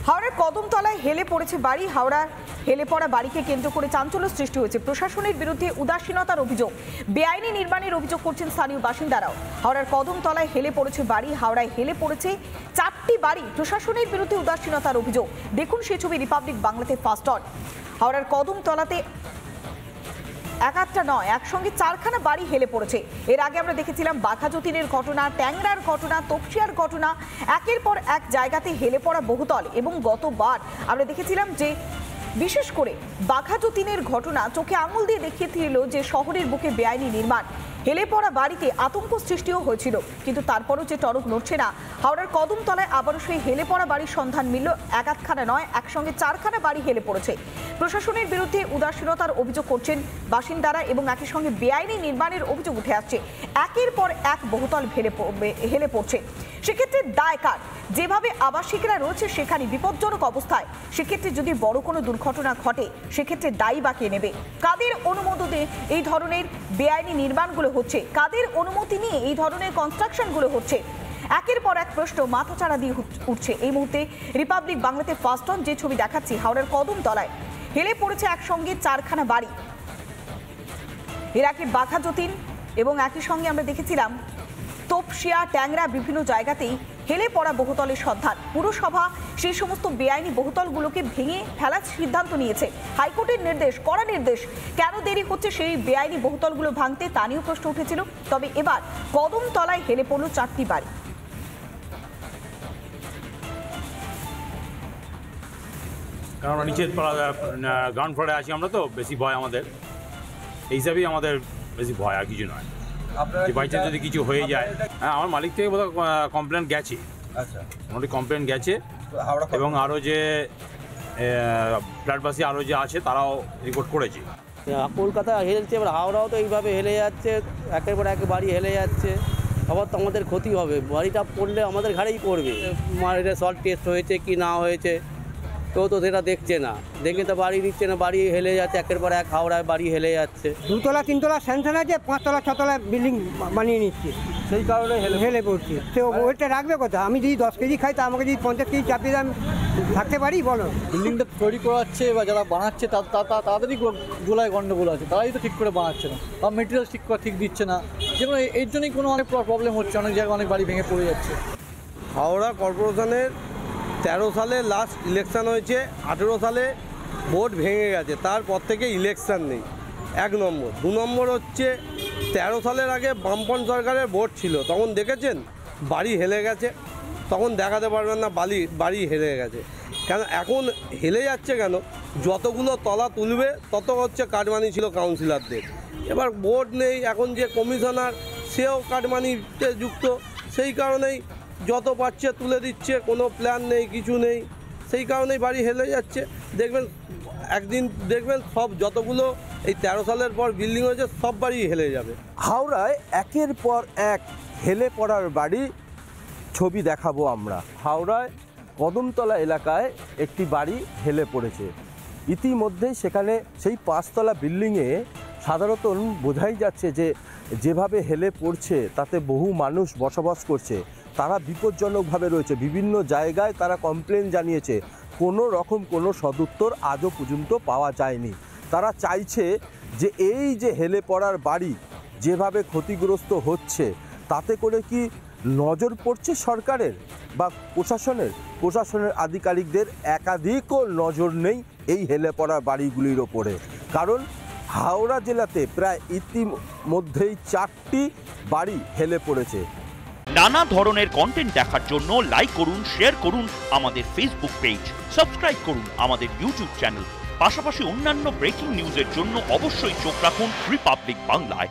হাওড়ার কদমতলায় হেলে পড়েছে বাড়ি। হাওড়ার হেলে পড়া বাড়িকে কেন্দ্র করে চাঞ্চল্য সৃষ্টি হয়েছে। প্রশাসনের বিরুদ্ধে উদাসীনতার অভিযোগ, বেআইনি নির্মাণের অভিযোগ করছেন স্থানীয় বাসিন্দারাও। হাওড়ার কদমতলায় হেলে পড়েছে বাড়ি। হাওড়ায় হেলে পড়েছে 4টি বাড়ি। প্রশাসনের বিরুদ্ধে উদাসীনতার অভিযোগ। দেখুন সেই ছবি রিপাবলিক বাংলাতে ফার্স্ট অন। হাওড়ার কদমতলাতে একটা নয়, একসঙ্গে 4খানা বাড়ি হেলে পড়েছে। এর আগে আমরা দেখেছিলাম বাঘাযতীনের ঘটনা, ট্যাংরার ঘটনা, তপসিয়ার ঘটনা। একের পর এক জায়গাতে হেলে পড়া বহুতল। এবং গতবার আমরা দেখেছিলাম যে বিশেষ করে বাঘাযতীনের ঘটনা চোখে আঙুল দিয়ে দেখিয়েছিল যে শহরের বুকে বেআইনি নির্মাণ। হেলে পড়া বাড়িতে আতঙ্ক সৃষ্টিও হয়েছিল, কিন্তু তারপরও যে টনক নড়ছে না। হাওড়ার কদমতলায় আবারও সেই হেলে পড়া বাড়ির সন্ধান মিলল। একখানা নয়, একসঙ্গে 4খানা বাড়ি হেলে পড়েছে। প্রশাসনের বিরুদ্ধে উদাসীনতার অভিযোগ করছেন বাসিন্দারা এবং একই সঙ্গে বেআইনি নির্মাণের অভিযোগ উঠে আসছে। একের পর এক বহুতল হেলে পড়ছে। সেক্ষেত্রে দায় কার? যেভাবে আবাসিকরা রয়েছে সেখানে বিপজ্জনক অবস্থায়, সেক্ষেত্রে যদি বড় কোনো দুর্ঘটনা ঘটে সেক্ষেত্রে দায়ী বা কে নেবে? কাদের অনুমোদনে এই ধরনের বেআইনি নির্মাণগুলো হচ্ছে? কাদের অনুমতি নিয়ে এই ধরনের কনস্ট্রাকশনগুলো হচ্ছে? একের পর এক প্রশ্ন মাথাচাড়া দিয়ে উঠছে। এই মুহূর্তে রিপাবলিক বাংলাতে ফার্স্ট অন যে ছবি দেখাচ্ছি, হাওড়ার কদমতলায় হেলে পড়েছে একসঙ্গে 4খানা বাড়ি। এর আগে বাঘাযতীন এবং একই সঙ্গে আমরা দেখেছিলাম তপসিয়া, ট্যাংরা, বিভিন্ন জায়গাতেই হেলে পড়া বহুতলের সন্ধান। পুরসভা সেই সমস্ত বেআইনি বহুতলগুলোকে ভেঙে ফেলার সিদ্ধান্ত নিয়েছে। হাইকোর্টের নির্দেশ, কড়া নির্দেশ। কেন দেরি হচ্ছে সেই বেআইনি বহুতলগুলো ভাঙতে, তা নিয়েও প্রশ্ন উঠেছিল। তবে এবার কদমতলায় হেলে পড়ল 4টি বাড়ি। কারণ আমরা নিচের গ্রাউন্ড ফ্লোরে আছি, আমরা তো বেশি ভয় আমাদের, এই হিসাবেই আমাদের বেশি ভয়, আর কিছু নয়। যে বাই চান্স যদি কিছু হয়ে যায়, হ্যাঁ, আমার মালিক থেকে বোধহয় কমপ্লেন গেছে। আচ্ছা, মোটামুটি কমপ্লেন গেছে এবং আরও যে ফ্ল্যাটবাসী আরও যে আছে তারাও রিপোর্ট করেছে। কলকাতা হেলছে, এবার হাওড়াও তো এইভাবে হেলে যাচ্ছে, একের পর এক বাড়ি হেলে যাচ্ছে। আবার তো আমাদের ক্ষতি হবে, বাড়িটা পড়লে আমাদের ঘাড়েই পড়বে। এটা সল্ট টেস্ট হয়েছে কি না হয়েছে কেউ তো সেটা দেখছে না, দেখে তো বাড়ি দিচ্ছে না, বাড়ি হেলে যাচ্ছে, একের পর এক হাওড়ায় বাড়ি হেলে যাচ্ছে। 2তলা 3তলা স্যাংশন আছে, 5তলা 6তলা বিল্ডিং বানিয়ে নিচ্ছে, সেই কারণে হেলে পড়ছে। তো ওইটা রাখবে কোথায়? আমি যদি 10 কেজি খাই তা আমাকে যদি 50 কেজি চাপিয়ে দাম থাকতে পারি? বলো, বিল্ডিংটা তৈরি করাচ্ছে বা যারা বানাচ্ছে তাদেরই গোলায় গন্ডগোল আছে, তারাই তো ঠিক করে বানাচ্ছে না, বা মেটেরিয়াল ঠিক দিচ্ছে না। যেমন এর জন্যই কোনো অনেক প্রবলেম হচ্ছে, অনেক জায়গায় অনেক বাড়ি ভেঙে পড়ে যাচ্ছে। হাওড়া কর্পোরেশনের 13 সালে লাস্ট ইলেকশান হয়েছে, 18 সালে ভোট ভেঙে গেছে, তারপর থেকে ইলেকশান নেই। 1 নম্বর। 2 নম্বর হচ্ছে 13 সালের আগে বামপন্থ সরকারের ভোট ছিল, তখন দেখেছেন বাড়ি হেলে গেছে, তখন দেখাতে পারবেন না বাড়ি হেলে গেছে কেন। এখন হেলে যাচ্ছে কেন? যতগুলো তলা তুলবে তত হচ্ছে কাটমানি ছিল কাউন্সিলরদের। এবার ভোট নেই, এখন যে কমিশনার সেও কাটমানিতে যুক্ত, সেই কারণেই যত পাচ্ছে তুলে দিচ্ছে, কোনো প্ল্যান নেই, কিছু নেই, সেই কারণেই বাড়ি হেলে যাচ্ছে। দেখবেন একদিন দেখবেন সব যতগুলো এই 13 সালের পর বিল্ডিং হয়েছে সব বাড়ি হেলে যাবে। হাওড়ায় একের পর এক হেলে পড়ার বাড়ি ছবি দেখাবো আমরা। হাওড়ায় কদমতলা এলাকায় একটি বাড়ি হেলে পড়েছে। ইতিমধ্যেই সেখানে সেই 5তলা বিল্ডিংয়ে সাধারণত বোঝাই যাচ্ছে যে যেভাবে হেলে পড়ছে তাতে বহু মানুষ বসবাস করছে, তারা বিপজ্জনকভাবে রয়েছে। বিভিন্ন জায়গায় তারা কমপ্লেন জানিয়েছে, কোনো রকম কোনো সদুত্তর আজও পর্যন্ত পাওয়া যায়নি। তারা চাইছে যে এই যে হেলে পড়ার বাড়ি যেভাবে ক্ষতিগ্রস্ত হচ্ছে, তাতে করে কি নজর পড়ছে সরকারের বা প্রশাসনের আধিকারিকদের? একাধিকও নজর নেই এই হেলে পড়া বাড়িগুলির ওপরে। কারণ হাওড়া জেলাতে প্রায় ইতিমধ্যেই 4টি বাড়ি হেলে পড়েছে। নানা ধরনের কন্টেন্ট দেখার জন্য লাইক করুন, শেয়ার করুন আমাদের ফেসবুক পেজ, সাবস্ক্রাইব করুন আমাদের ইউটিউব চ্যানেল। পাশাপাশি অন্যান্য ব্রেকিং নিউজের জন্য অবশ্যই চোখ রাখুন রিপাবলিক বাংলায়।